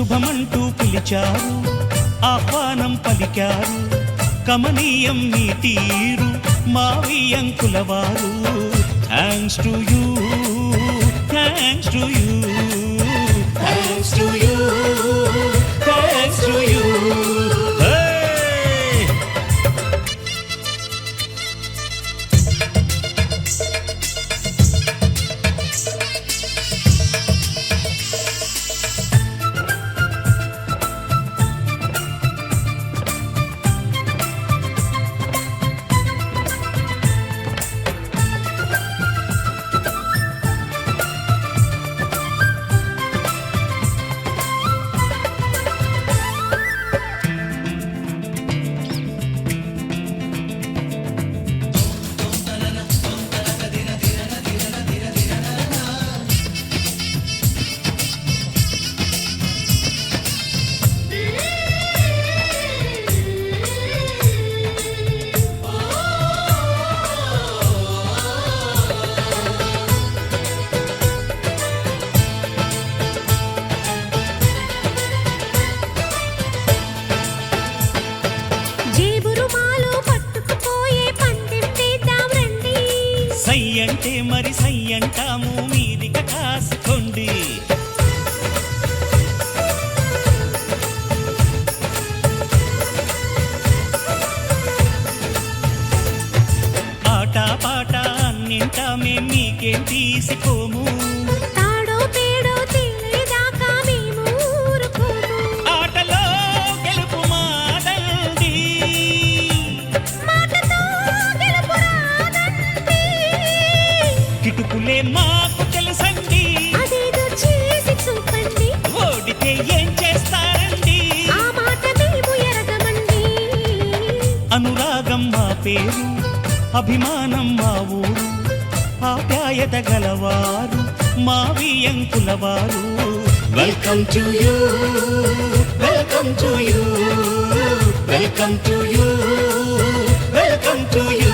శుభమంటూ పిలిచారు, ఆహ్వానం పలికారు, కమనీయం నీ తీరు మావియంకుల వారు. Thanks to you, thanks to you, thanks to you, thanks to you. సై అంటే మరి సై అంటాము, మీదిక కాసుకోండి. ఆట పాట అన్నింటా మేం మీకేం తీసిపోము. ఆటలో గెలుపు మాదండి, కిటుకులే మాకు తెలుసండి. ఓడితే ఏం చేస్తారండి, అనురాగం మా పేరు, అభిమానం మా ఊరు, ఆప్యాయత గలవారు మావియంకుల వారు. Welcome to you, welcome to you, welcome to you, welcome to you.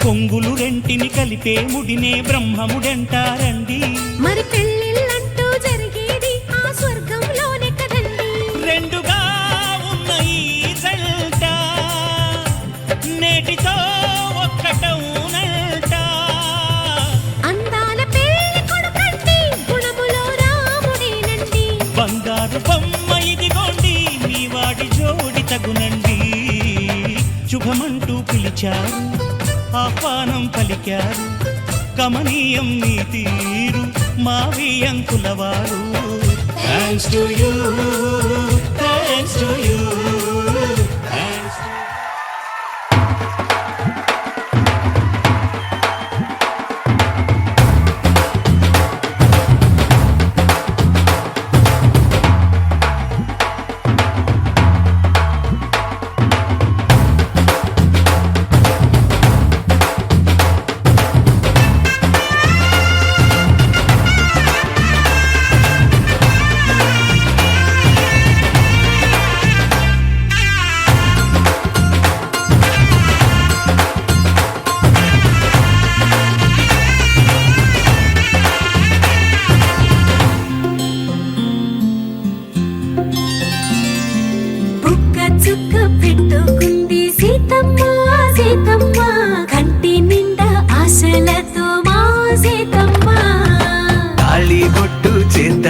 కొంగులు రెంటిని కలిపే ముడినే బ్రహ్మముడంటారండి. మరి పెళ్ళిళ్ళంటూ జరిగేది ఆ స్వర్గంలోనే కదండి. రెండుగా ఉన్న ఈ జంట నేటితో ఒక్కటవునంట. అందాల పెళ్లి కొడుకండి, గుణములో రాముడేనండి. బంగారు బొమ్మ ఇదిగోండి, మీ వాడి జోడి తగునండి. శుభమంటూ పిలిచారు, ఆహ్వానం పలికారు, కమనీయం నీ తీరు మావియంకుల వారు. Thanks to you, thanks to you.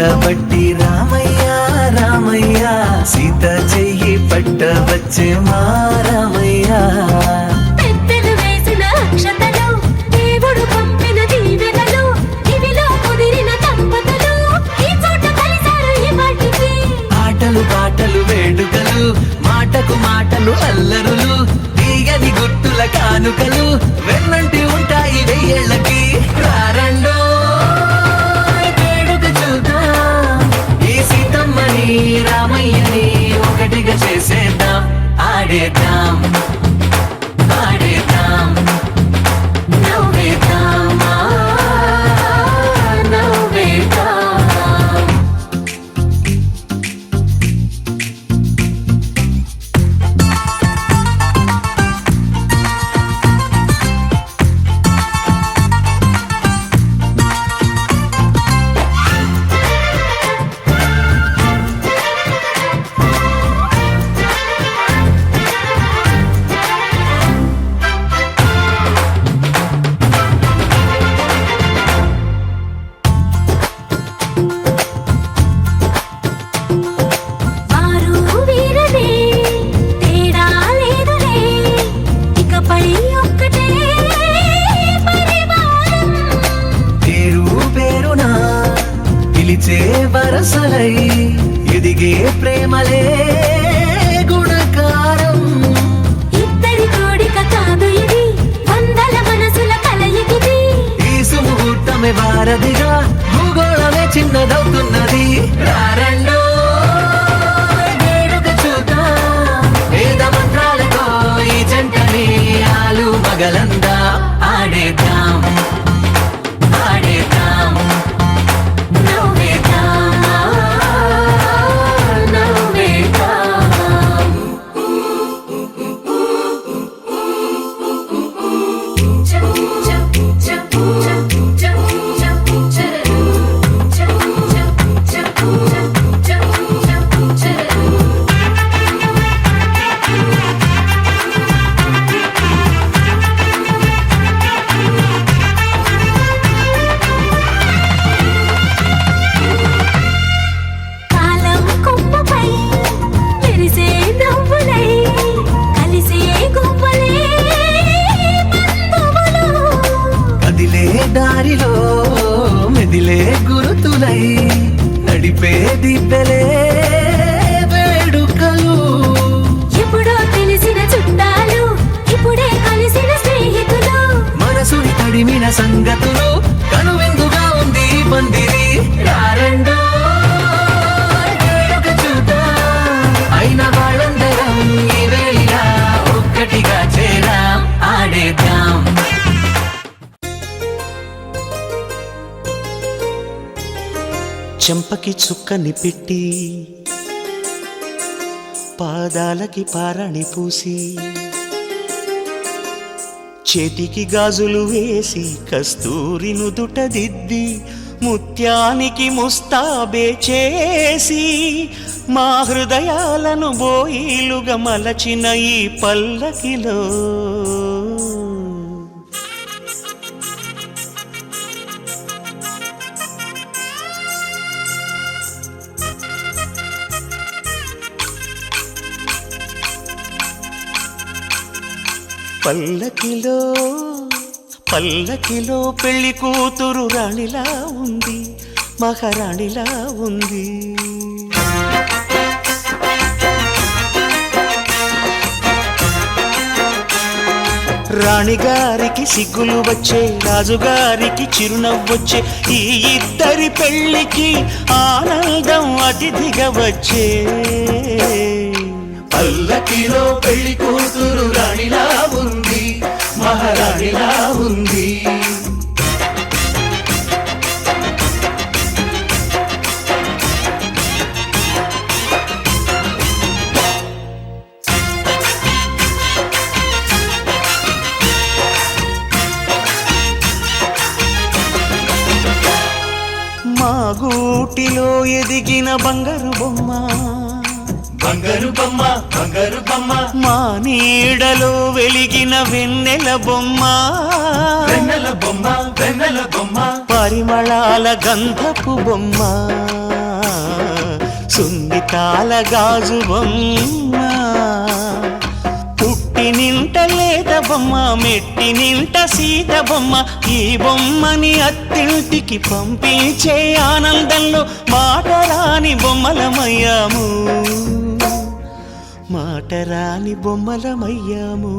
పట్టబట్టి రామయ్య రామయ్య సీత చెయ్యి పట్టవచ్చే మా రామయ్య పెద్దలు వేసిన అక్షతలు దేవుడు పంపిన దీవెనలు ఇవిలో కుదిరిన దంపతులు ఈ చోట కలిసారు ఈ వాటికి ఆటలు పాటలు వేడుకలు మాటకు మాటలు అల్లరులు తీయని గుర్తుల కానుకలు వెన్నంటి ఉంటాయి వెయ్యేళ్ళకి రారండో వేడుక చూద్దాం ఈ సీతమ్మని రామయ్యని ఒకటిగా చేసేద్దాం ఆడేద్దాం ఆడేద్దాం నవ్వేద్దాం నవ్వేద్దాం వారు వీరనే తేడా లేదులే ఇకపై ఒక్కటే పరివారం పేరు పేరునా పిలిచే వరసలై ఎదిగే ప్రేమలే గుణకారం ఇద్దరి కోడిక కాదు ఇది వందల మనసుల కలయికిది ఈ సుముహూర్తమే వారధిగా భూగోళమే చిన్నదవుతున్నది రారండో వేడుక చూద్దాం వేద మంత్రాలతో ఈ జంటని ఆలు మగలందా ఆడేద్దాం ఆడేద్దాం నవ్వేద్దాం నవ్వేద్దాం కాలం కొమ్మపై మెరిసే నవ్వులై కలిసే గువ్వలే బంధువులు కదిలే దారిలో మెదిలే గురుతులై నడిపే దిబ్బెలే వేడుకలు ఎప్పుడో తెలిసిన చుట్టాలు ఇప్పుడే కలిసిన స్నేహితులు మనసుని తడిమిన సంగతులు కనువిందుగా ఉంది ఈ పందిరి రారండో వేడుక చూద్దాం అయిన వాళ్ళందరం ఈ వేళ ఒక్కటిగా చేరాం ఆడేద్దాం చెంపకి చుక్కని పెట్టి పాదాలకి పారణి పూసి చేతికి గాజులు వేసి కస్తూరి నుదుట దిద్ది ముత్యానికి ముస్తాబే చేసి మా హృదయాలను బోయిలుగా మలచిన ఈ పల్లకిలో పల్లకిలో పల్లకిలో పెళ్లి కూతురు రాణిలా ఉంది మహారాణిలా ఉంది రాణిగారికి సిగ్గులు వచ్చే రాజుగారికి చిరునవ్వొచ్చే ఈ ఇద్దరి పెళ్లికి ఆనందం అతిథిగా వచ్చే పల్లకిలో పెళ్లి కూతురు రాణిలా ఉంది మహారాణిలా ఉంది మా గూటిలో ఎదిగిన బంగారు బొమ్మ బంగారు బొమ్మ బంగారు బొమ్మ మా నీడలో వెలిగిన వెన్నెల బొమ్మ వెన్నెల బొమ్మ వెన్నెల బొమ్మ పరిమళాల గంధపు బొమ్మ ముత్తాల గాజు బొమ్మ, పుట్టి నింట లేత బొమ్మ, మెట్టి నింట సీత బొమ్మ. ఈ బొమ్మని అత్తింటికి పంపించే ఆనందంలో మాటరాని బొమ్మలమయ్యాము, మాటరాని బొమ్మలమయ్యాము.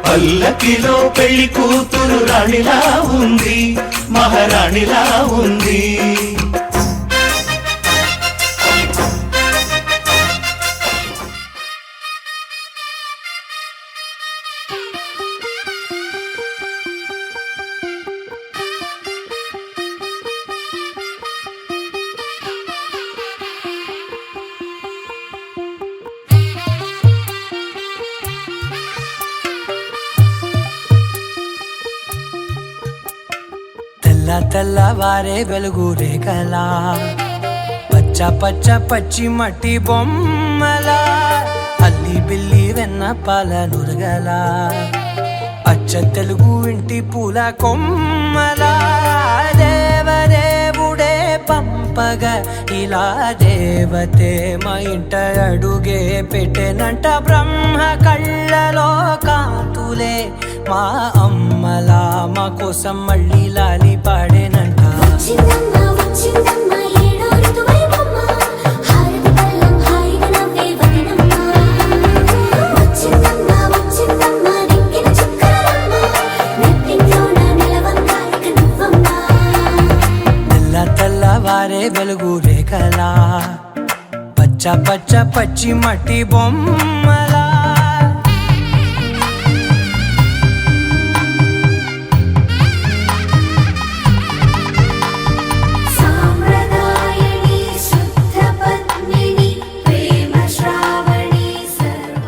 పల్లకిలో పెళ్లి కూతురు రాణిలా ఉంది, మహారాణిలా ఉంది. తెల్లవారే వెలుగు రేఖలా, పచ్చ పచ్చ పచ్చి మట్టి బొమ్మలా, అల్లి బిల్లి వెన్న పాల నురగలా, అచ్చ తెలుగు ఇంటి పూల కొమ్మలా. దేవదేవుడే పంపగా ఇలా దేవతే మా ఇంట అడుగే పెట్టెనంట. బ్రహ్మ కళ్ళలో కాంతులే మా అమ్మలా మా కోసం మళ్ళీ లాలి పాడేనంట. వచ్చిందమ్మ వచ్చిందమ్మ ఏడో ఋతువైవమ్మ, హారతి పళ్ళం హాయిగా నవ్వే వదనమ్మ. వచ్చిందమ్మ వచ్చిందమ్మ నెక్కిన చుక్కలమ్మ, నెట్టింట్లోన నిలవంగా ఇక నువ్వమ్మ. తెల్లవారే వెలుగు రేఖలా, పచ్చ పచ్చ పచ్చి మట్టి బొమ్మలా. సాంప్రదాయని శుద్ధ పద్మిని ప్రేమ శ్రావణి సర్వ.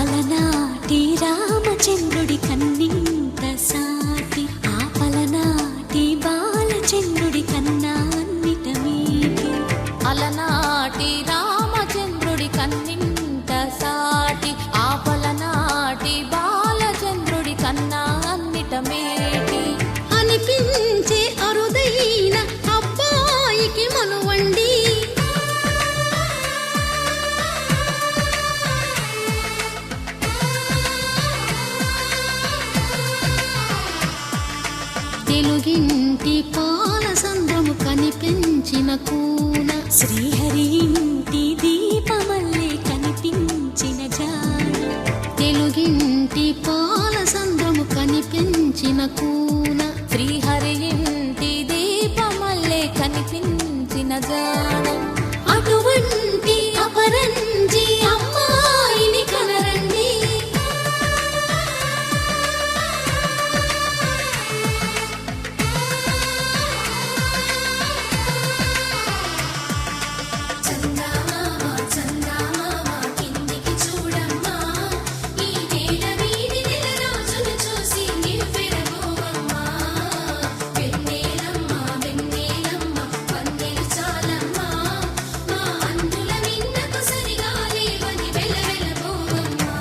అలనాటి రామచంద్రుడి కన్నింత సాటి, ఆపలనాటి బాలచంద్రుడి కన్నా అన్నిట మీటి. అలనాటి రామచంద్రుడి కన్నింత సాటి, ఆపలనాటి బాలచంద్రుడి కన్నా అన్నిట మేటి. అనిపించే అరుదైన అబ్బాయికి మనువండి, తెలుగింటి పాల సంద్రము కనిపించిన కూన, శ్రీహరి ఇంటి దీపమల్లే కనిపించిన జాన. తెలుగింటి పాల సంద్రము కనిపించిన కూన, శ్రీహరి ఇంటి దీపమల్లే కనిపించిన జాన. అటువంటి అపరంజి అమ్మాయిని కనరండి. చందమామ చందమామ కిందికి చూడమ్మా, ఈ నేల వీడి నెల రోజులు చూసి నివ్వెరబోవమ్మా. వెన్నెలమ్మ వెన్నెలమ్మ వన్నెలు చాలమ్మా, మా అందుల మిన్నకు సరిగా లేవని వెలవెలబోవమ్మా.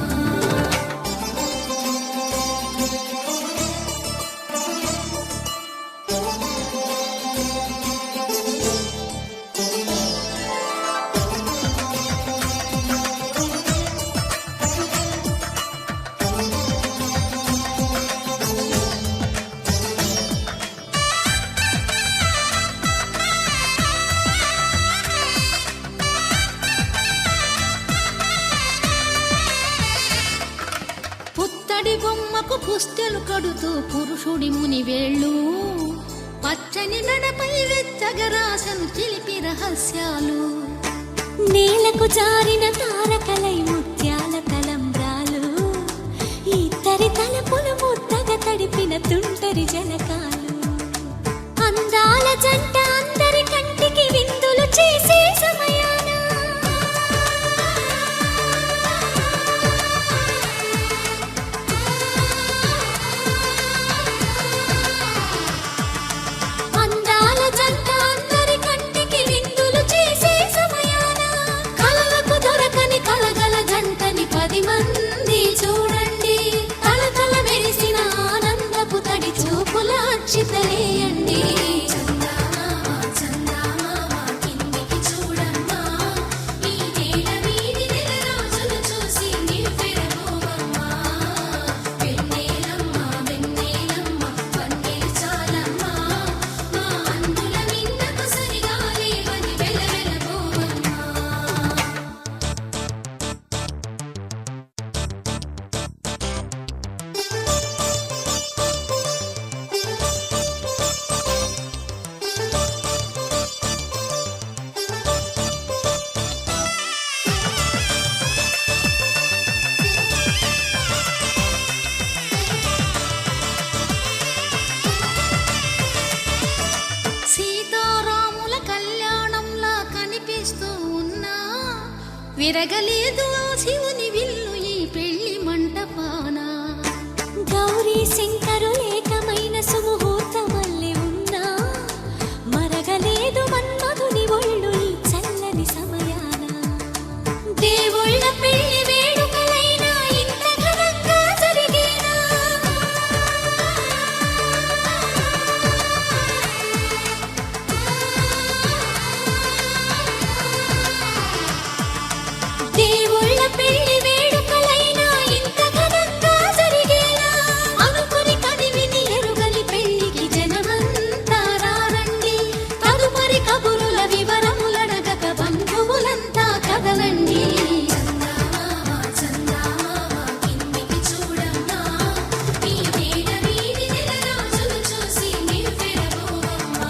పుత్తడి బొమ్మకు పుస్తెలు కడుతూ పురుషుడి ముని వేళ్ళు, పచ్చని నడపై వెచ్చగరాసను చిలిపి రహస్యాలు. నేలకు జారిన తారకలై ముత్యాల తలంబ్రాలు, ఇద్దరి తలపులు ముద్దగా తడిపిన తుంటరి జలక. విరగలేదు ఆ శివుని విల్లు ఈ పెళ్లి మంటపాన. గౌరీ శంకరు ఏకమైన సుముహూర్తమల్లి ఉన్నా మరగలేదు మన్మధుని ఒళ్ళు ఈ చల్లని సమయాన. దేవుళ్ళ పెళ్లి వేడుకలైనా ఇంత ఘనంగా జరిగేనా? దేవుళ్ళ పెళ్లి వేడుకలైనా ఇంత ఘనంగా జరిగేనా? అనుకుని కదివిని ఎరుగని పెళ్లికి జనమంతా రారండి. తదుపరి కబురుల వివరములడగక బంధువులంతా కదలండి. కిందికి చూడమ్మా, ఈ నేల వీధి నెలరాజులు చూసి నివ్వెరబోవమ్మా.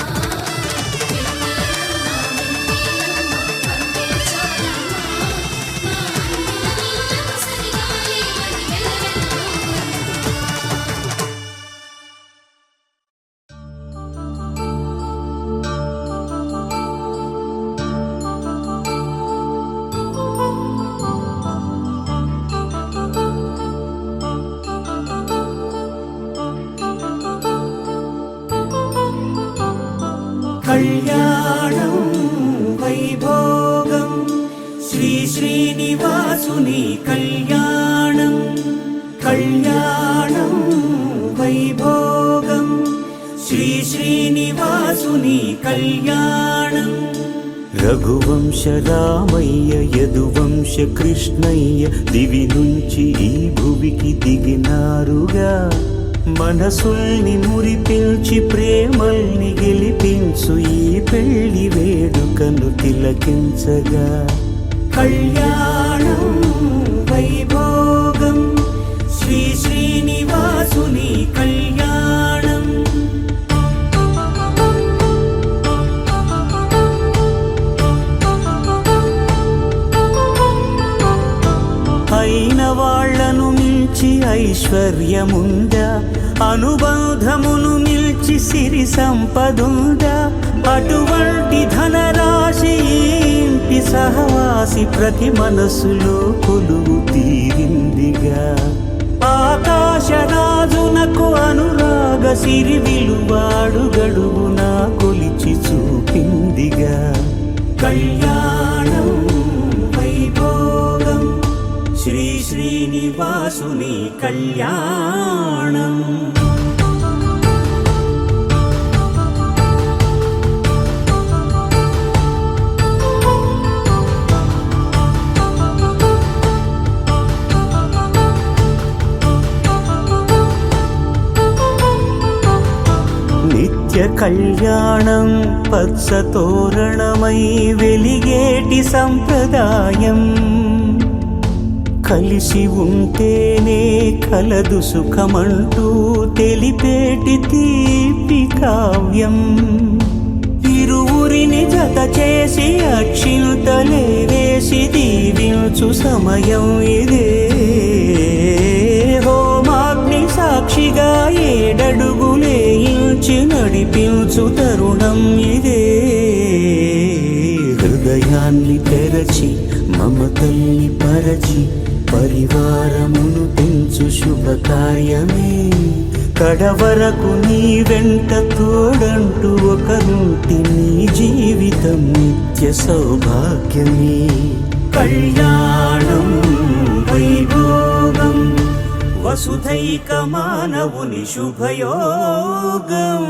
కళ్యాణం వైభోగం శ్రీ శ్రీనివాసుని కళ్యాణం. కళ్యాణం వైభోగం శ్రీ శ్రీనివాసుని కళ్యాణం. రఘువంశ రామయ్య యదువంశ కృష్ణయ్య దివి నుంచి ఈ భువికి దిగినారుగా. మనసుల్ని మురిపించి ప్రేమల్ని గెలిపించు ఈ పెళ్లి వేడుకను తిలకించగా. కళ్యాణం వైభోగం శ్రీ శ్రీనివాసుని కళ్యాణం. అయిన వాళ్లను మించి ఐశ్వర్యముందా, అనుబంధమును మిల్చి సిరి సంపదుందా? అటువంటి ధనరాశి ఇంటి సహవాసి ప్రతి మనసులో కొలువు తీరిందిగా. ఆకాశరాజునకు అనురాగ సిరి విలువాడు గడువునా కొలిచి చూపిందిగా. కళ్యాణం వైభోగం శ్రీ శ్రీనివాసుని కళ్యాణం. నిత్య కళ్యాణం పచ్చ తోరణమై వెలిగేటి సంప్రదాయం. కలిసి ఉంటేనే కలదు సుఖమంటూ తెలిపేటి తీపి కావ్యం. ఇరువురిని జత చేసి అక్షింతలే వేసి దీవించు సమయం ఇదే. హోమాగ్ని సాక్షిగా ఏడడుగులే ఇంచి నడిపించు తరుణం ఇదే. హృదయాన్ని తెరచి మమతల్ని పరచి పరివారమును పెంచు శుభకార్యమే. కడవరకు నీ వెంట తోడంటూ ఒకరుంటి నీ జీవితం నిత్య సౌభాగ్యమే. కళ్యాణం వైభోగం వసుధైక మానవుని శుభయోగం.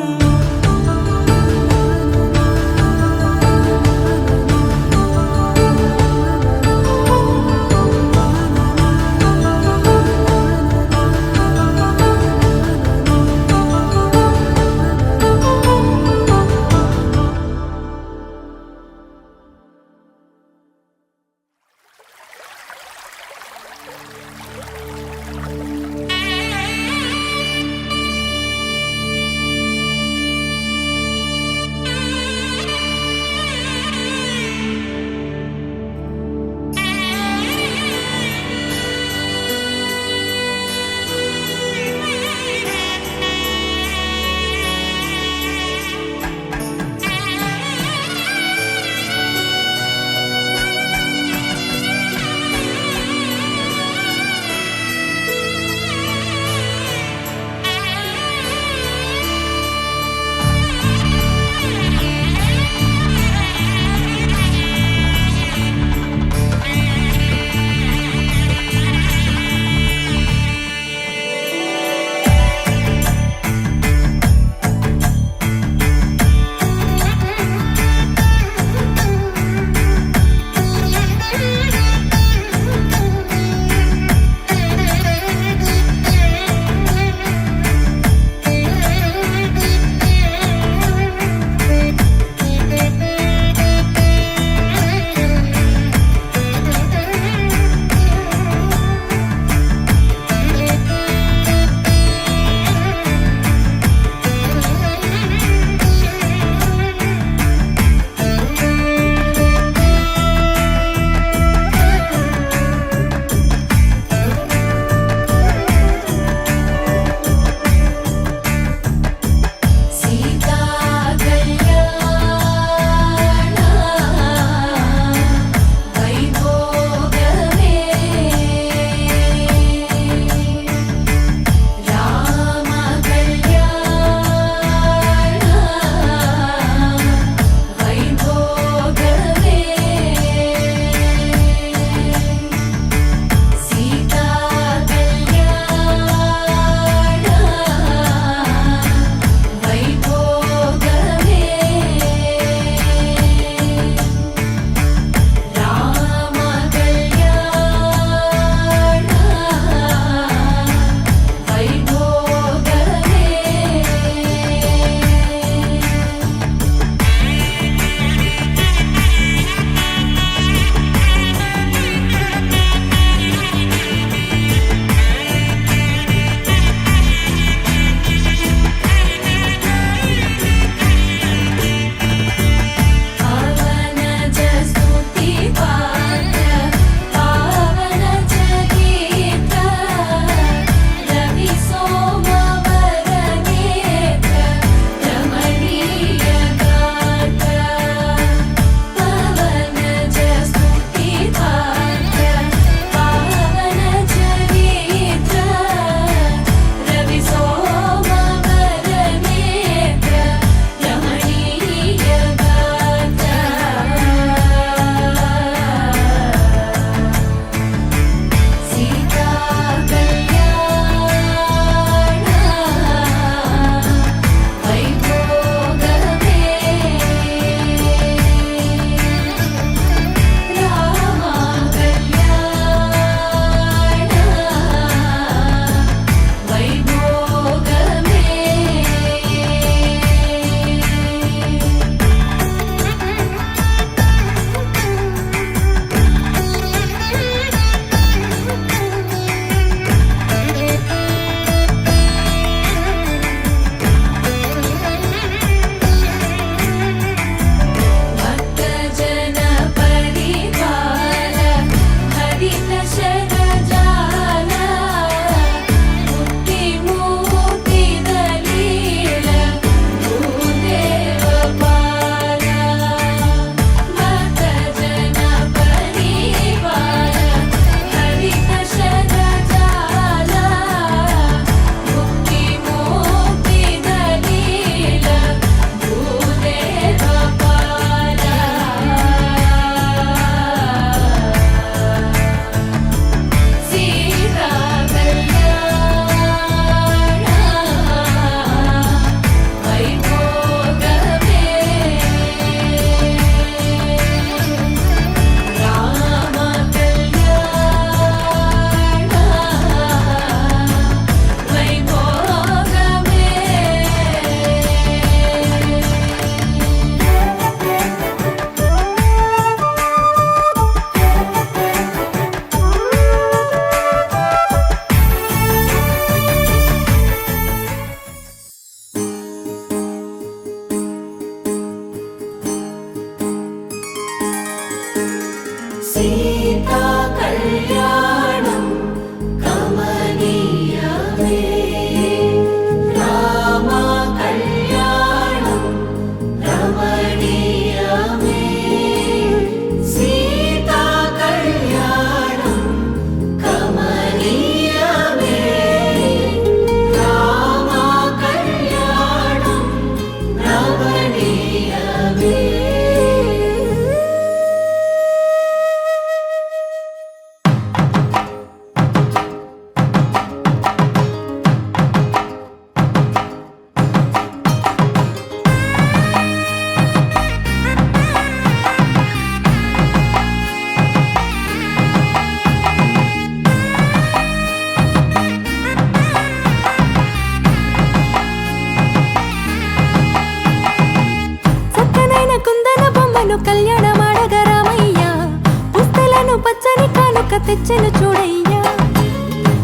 తెచ్చెను చూడయ్యా.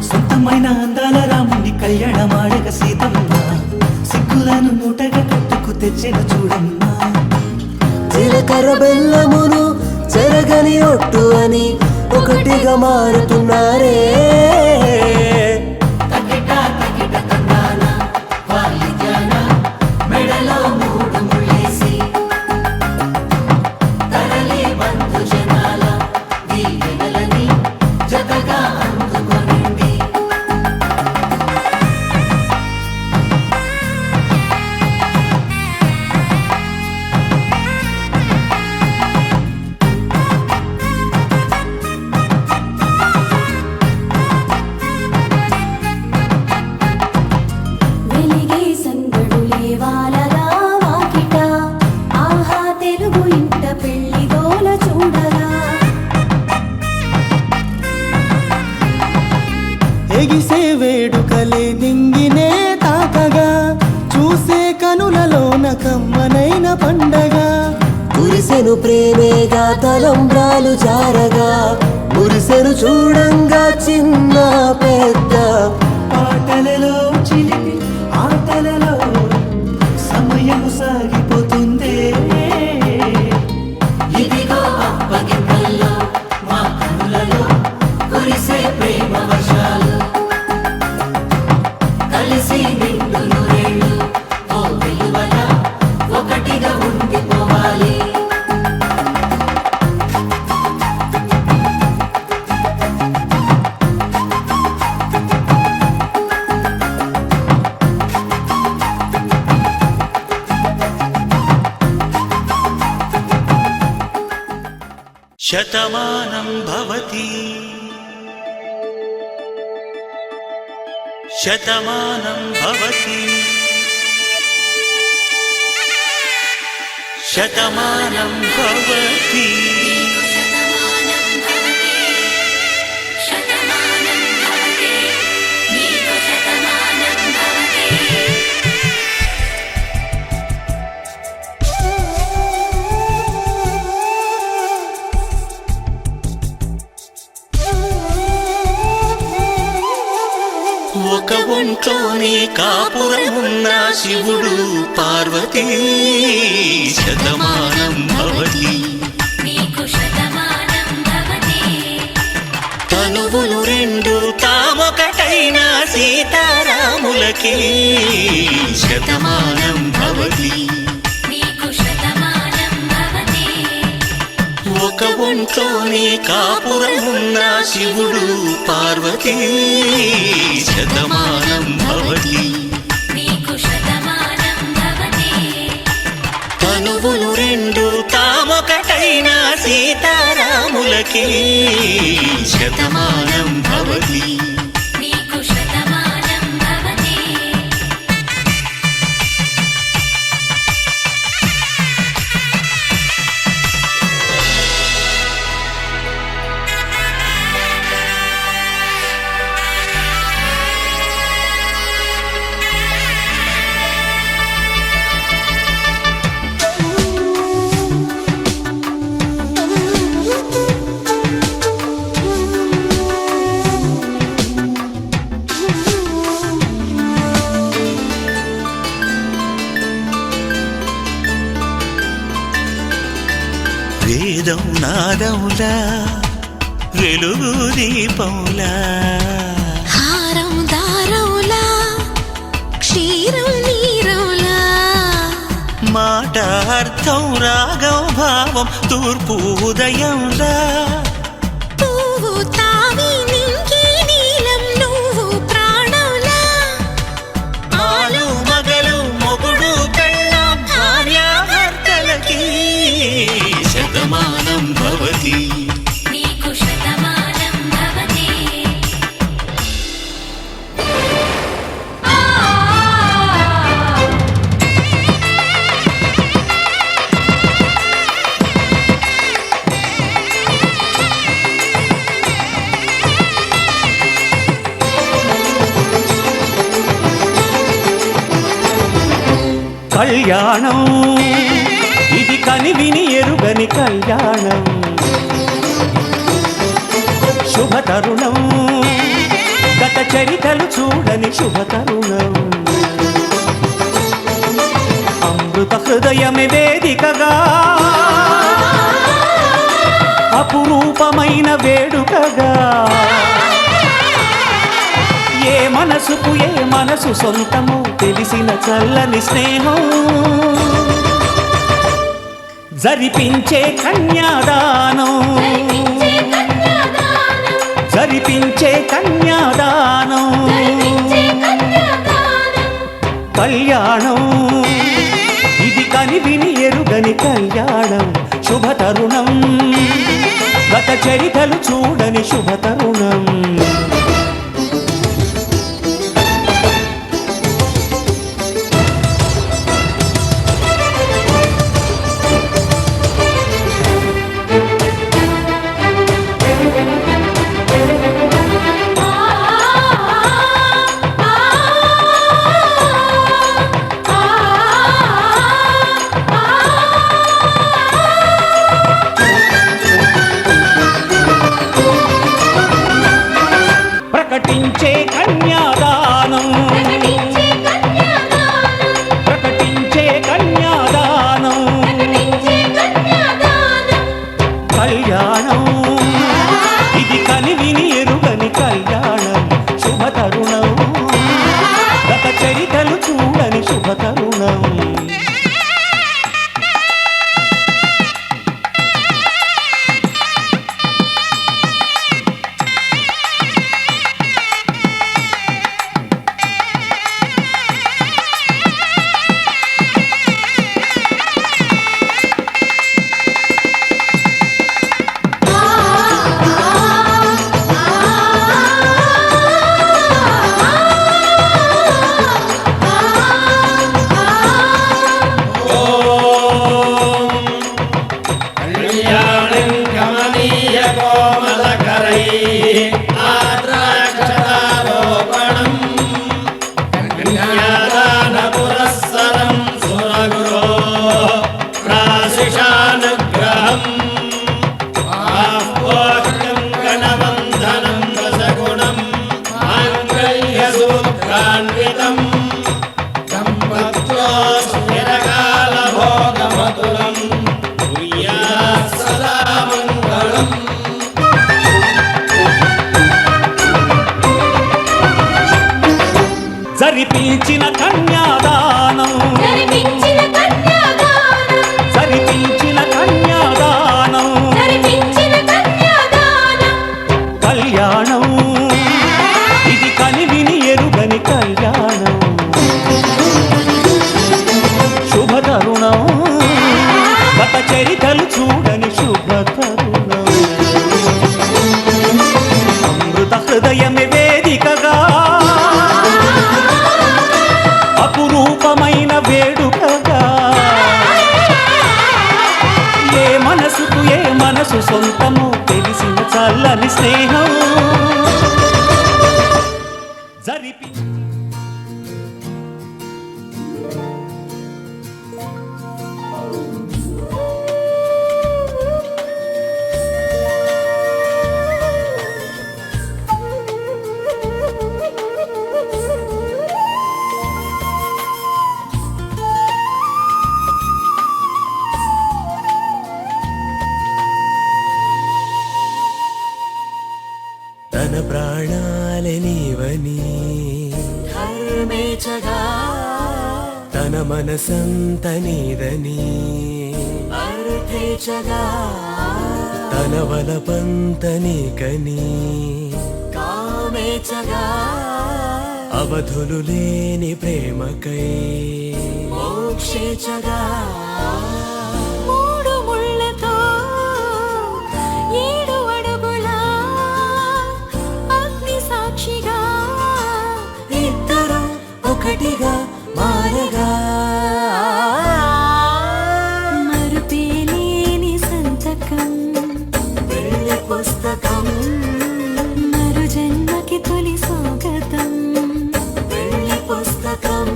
సొంతమైన అందాల రాముని కళ్యాణమాడగ సీతమ్మ సిగ్గులను మూటగా కట్టుకు తెచ్చెను చూడమ్మా. జీలకర్ర బెల్లమును చెరగని ఒట్టు అని ఒకటిగా మారుతున్నారే. వెలిగే సంగడులే వాలగా వాకిట, ఆహా తెలుగు ఇంట పెళ్లి గోల చూడగా. ఎగిసే వేడుకలే నింగినే తాకగా, చూసే కనులలోన కమ్మనైన పండగ. కురిసెను ప్రేమేగా తలంబ్రాలు జారగా, మురిసెను చూడంగా చిన్న పెద్ద. పాటలలో చిలిపి ఆటలలో సమయము సాగిపోతుందే. ఇదిగో అప్పగింతల్లో మా కనులలో కురిసే ప్రేమ వర్షాలు, కలిసి నిండు నూరేళ్ళు ఓ వెలువల ఒకటిగా ఉండిపోవాలి. శతమానం భవతి శతమానం భవతి శతమానం భవతి. శతమానం భవతి శతమానం భవతి నీకు శతమానం భవతి. ఒక ఒంట్లోనే కాపురమున్న శివుడు పార్వతీ శతమానం భవతి. నీకు శతమానం భవతి తనువులు రెండు తామొకటైన సీతారాములకి శతమానం భవతి. నీకు శతమానం భవతి ఒక ఒంట్లోనే కాపురమున్న శివుడు పార్వతీ శతమానం భవతి. నీకు శతమానం భవతి తనువులు రెండు తామొకటైన సీతారాములకి శతమానం భవతి. నీకు శతమానం భవతి. వేదం నాదములా వెలుగు దీపములా హారం దారంలా క్షీరం నీరంలా, మాట అర్థం రాగం భావం తూర్పు ఉదయంలా. పువ్వు తావి నింగి నీలం నువ్వు ప్రాణంలా. ఆలు మగలు మొగుడు పెళ్ళాం భార్యాభర్తలకి శతమానం భవతి. నీకు శతమానం భవతి కళ్యాణం ఇది కనివిని ఎరుగని కళ్యాణం. శుభ తరుణం గత చరితలు చూడని శుభ తరుణం అమృత హృదయమే వేదికగా అపురూపమైన వేడుకగా ఏ మనసుకు ఏ మనసు సొంతము తెలిసిన చల్లని స్నేహం జరిపించే కన్యాదానం జరిపించే కన్యాదానం కళ్యాణం ఇది కనివిని ఎరుగని కళ్యాణం శుభ తరుణం గత చరితలు చూడని శుభ తరుణం ప్రకటించే కన్యాదానం ప్రకటించే కన్యాదానం కళ్యాణం ఇది కనివిని ఎరుగని కళ్యాణం శుభ తరుణం గత చరితలు చూడని శుభ తరుణం జరిపించిన కన్యాదానం జరిపించిన కన్యాదానం కళ్యాణం ఇది కనివిని ఎరుగని కళ్యాణం శుభ తరుణం గత చరితలు చూడని శుభ తరుణం అమృత హృదయమే వేదికగా అపురూపమైన వేడుకగా ఏ మనసుకు ఏ మనసు సొంతము తెలిసిన చల్లని స్నేహం జరిపి తన ప్రాణాలే నీవని హర్మేచగా తన మనసంత నీదని అర్థేచగా తన వలపంత నీకని కామేచగా అవధులు లేని ప్రేమకై మోక్షేచగా మూడు ముళ్ళతో ఏడు అడుగుల అగ్ని సాక్షిగా ఇద్దరు ఒకటిగా మారగా మరుపేలేని సంతకం పెళ్లి పుస్తకం మరు జన్మకి తొలి స్వాగతం పెళ్లి పుస్తకం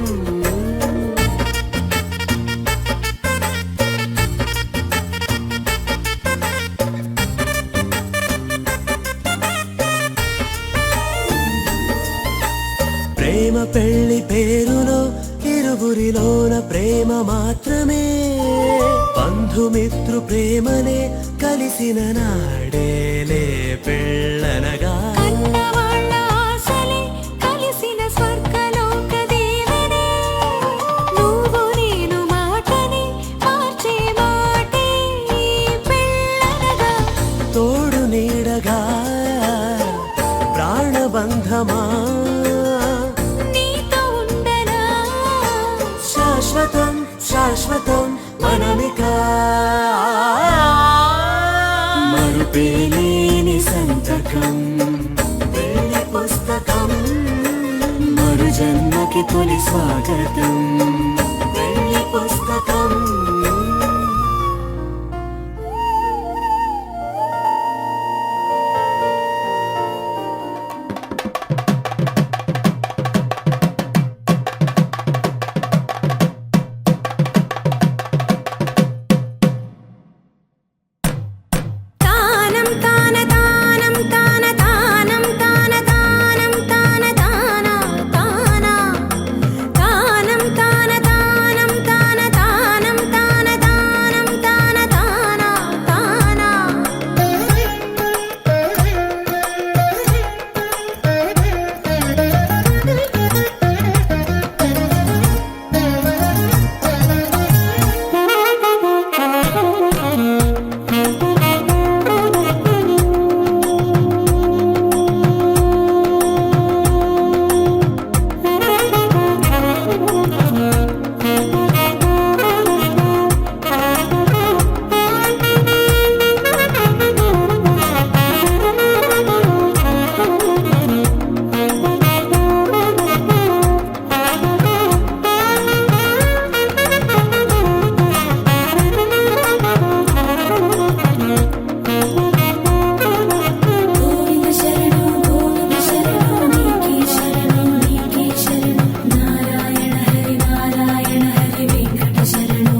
ఊరిలోన ప్రేమ మాత్రమే బంధుమిత్రు ప్రేమనే కలిసిన నాడేలే పెళ్ళనగా కన్నవాళ్ళ ఆశలే కలిసిన స్వర్గలోక దీవెనే నువ్వు నేను మాటని మార్చే మాటే ఈ పెళ్ళనగా తోడు నీడగా ప్రాణబంధమా నీతో ఉండనా శాశ్వతం శాశ్వతం మనమిక మరుపేలేని సంతకం పెళ్లి పుస్తకం మరు జన్మకి తొలి స్వాగతం పెళ్లి పుస్తకం తానం తాన తానం తాన తానం తాన తానం తాన తాన తాన తానం తాన తానం తాన తానం తాన తానం తాన తాన గోవింద శరణు నీకే శరణు నారాయణ హరి వెంకట శరణు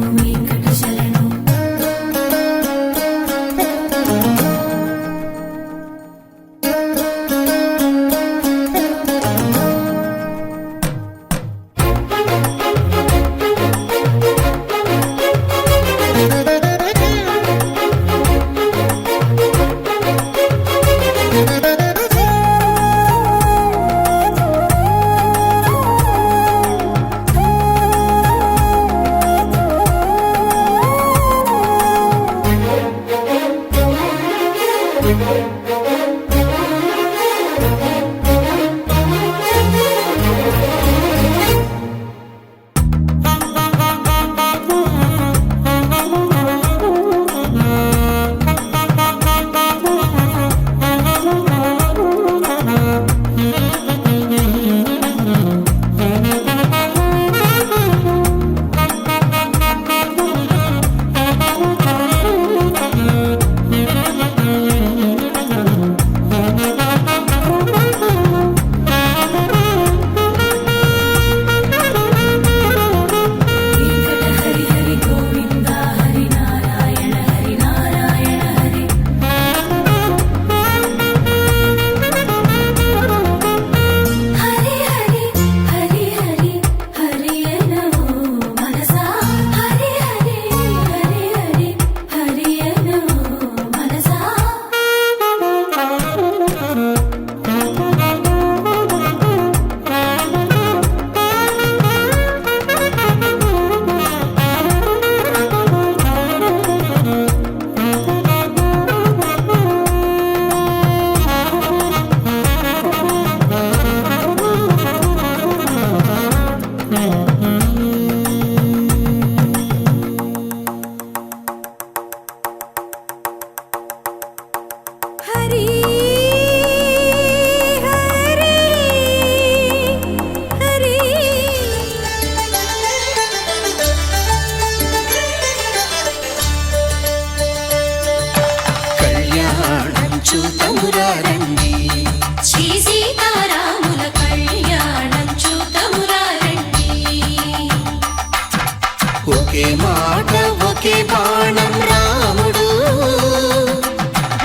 ఒకే మాట ఒకే బాణం రాముడు,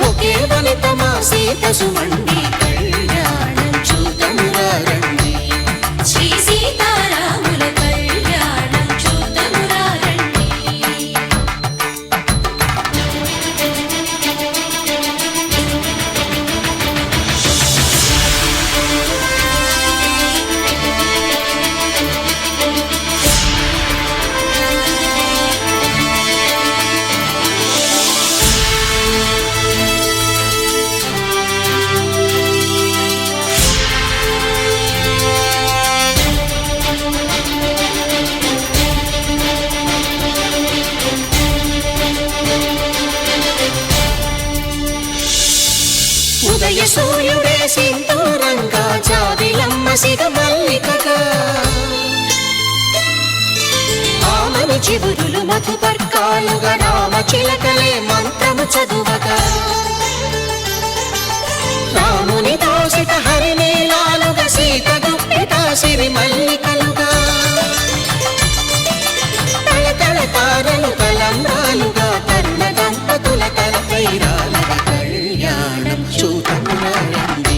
ఒకే వనిత మా సీత సుమండి కళ్యాణం చూతమురా రండి. శ్రీ సీతారాముల కళ్యాణం సింధూరంగా జాబిలమ్మ సిగ మల్లికగా ఆమని చివురులు మధుపర్కాలుగా రామ చిలకలే మంత్రము చదువగా రాముని దోసిట హరినీలాలుగా సీత గుప్పిట సిరి మల్లికలుగా తళతళ తారలు తలంబ్రాలుగా తరుణ దంపతుల తలపైరాలుగా కళ్యాణం చూతమురారండి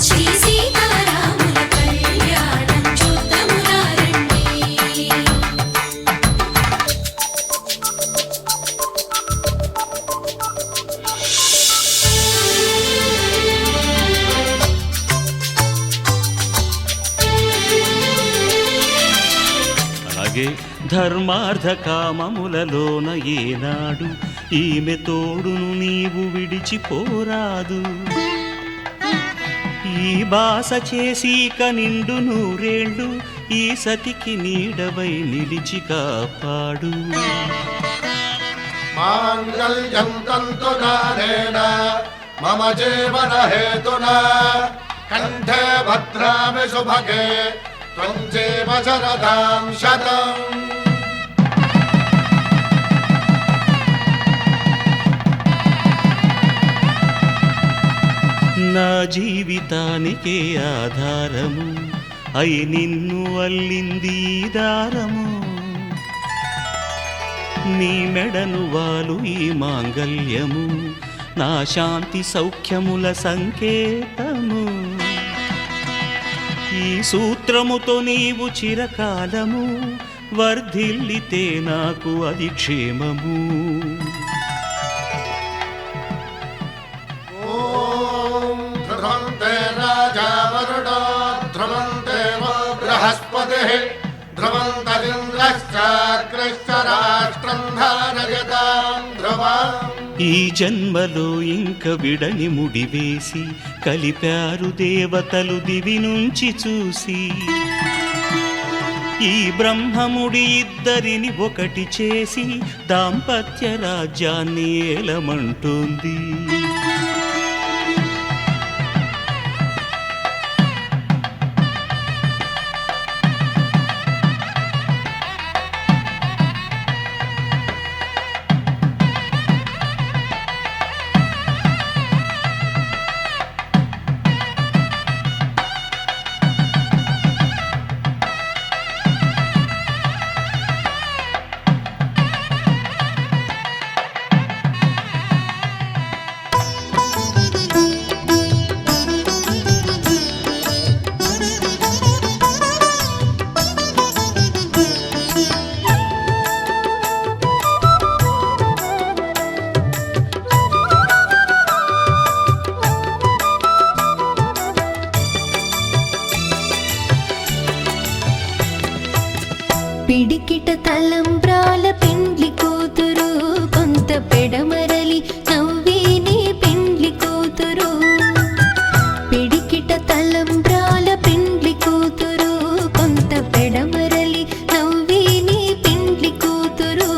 శ్రీ సీతారాముల కళ్యాణం చూద్దామురా రండి. అలాగే ధర్మార్థ కామములలోన ఏనాడు ఈమె తోడును నీవు విడిచిపోరాదు. ఈ బాస చేసి నిండు నూరేళ్ళు ఈ సతికి నీడవై నిలిచి కాపాడు. మాంగళ్యం తంతునానేన మమ జీవన హేతునా కంఠే భద్రామి శుభగే త్వం జీవ శరదాం శతం. నా జీవితానికే ఆధారము అయి నిన్ను అల్లింది ఈ దారము. నీ మెడను వాలు ఈ మాంగల్యము నా శాంతి సౌఖ్యముల సంకేతము. ఈ సూత్రముతో నీవు చిరకాలము వర్ధిల్లితే నాకు అది క్షేమము. ఓం ధ్రువంతే రాజా వరుణో ధ్రువంతే వో బృహస్పతిః ధ్రువంతరింద్రశ్చాగ్రశ్చ రాష్ట్రం ధారయతాం ధ్రువం. ఈ జన్మలో ఇంక విడని ముడివేసి కలిపారు దేవతలు దివి నుంచి చూసి. ఈ బ్రహ్మముడి ఇద్దరిని ఒకటి చేసి దాంపత్య రాజ్యాన్ని ఏలమంటోంది. పిడికిట తలంబ్రాల పెండ్లి కూతురు కొంత పెడమరలి నవ్వేనే పెండ్లి కూతురు. పిడికిట తలంబ్రాల పెండ్లి కూతురు కొంత పెడమరలి నవ్వేనే పెండ్లి కూతురు.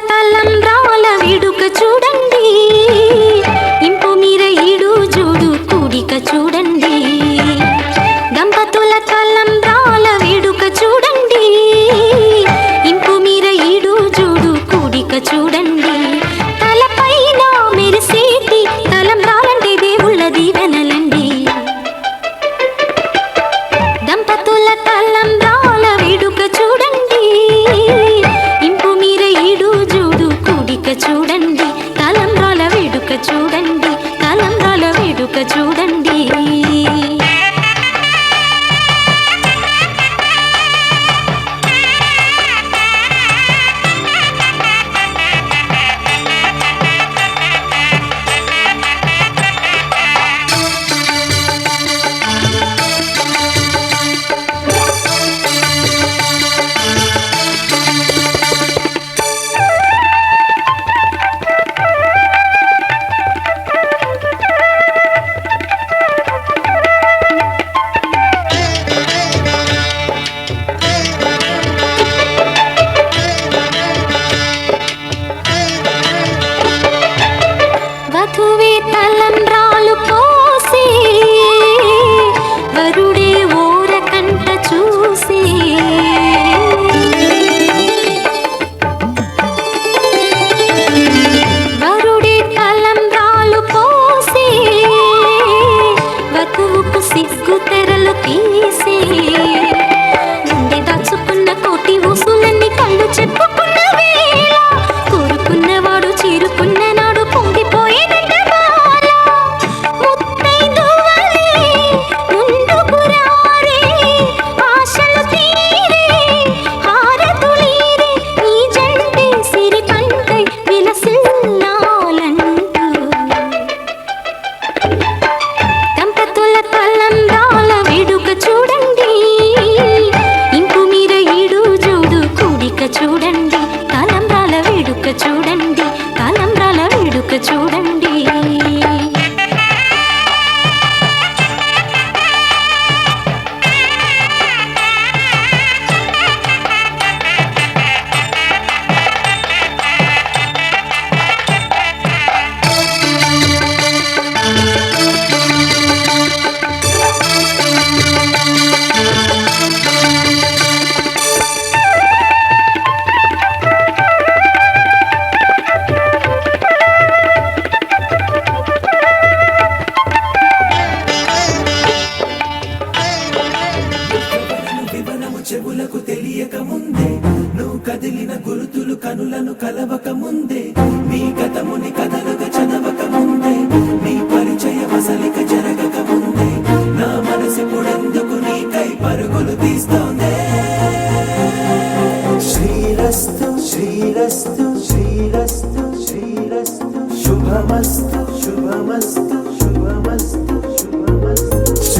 తలంబ్రాల వేడుక చూడండి ఇంపు మీర ఈడు జోడు కూడిక చూడండి దంపతుల తలంబ్రాల వేడుక చూడండి ఇంపు మీర ఈడు జోడు కూడిక చూడండి తలపైన మెరిసేటి తలంబ్రాలంటే దేవుళ్ళ దీవెనలండి దంపతుల తలంబ్రాల వేడుక చూడండి ఇంపు మీర ఈడు జోడు కూడిక చూడండి తలంబ్రాల వేడుక చూడండి తలంబ్రాల వేడుక చూడండి వధువే తలంబ్రాలు పోసి వరుడే ఓరకంట చూసి వరుడే తలంబ్రాలు పోసి వధువుకు సిగ్గు తెరలు తీసి గుండె దాచుకున్న కోటి ఊసులన్నీ కళ్ళు చెప్పుకున్న వేళ కోరుకున్నవాడు చేరుకున్న నాడు పొంగిపోయేదంట బాల ముత్తైదువలే ముందుకు రారే ఆశలు తీరే హారతులీరే ఈ జంటే సిరి పంటై విలసిల్లాలంటూ దంపతుల తలంబ్రాల వేడుక చూడండి ఇంపు మీర ఈడు జోడు కూడిక చూడండి తలంబ్రాల వేడుక చూడండి తలంబ్రాల వేడుక చూడండి వివరము చెవులకు తెలియక ముందే నువ్వు కదిలిన గురుతులు కనులను కలవక ముందే నీ గతముని కథలుగా చదవక ముందే నీ పరిచయ వసలిక జరగక ముందే నా మనసిపుడెందుకు నీకై పరుగులు తీస్తోందే శ్రీరస్తు శ్రీరస్తు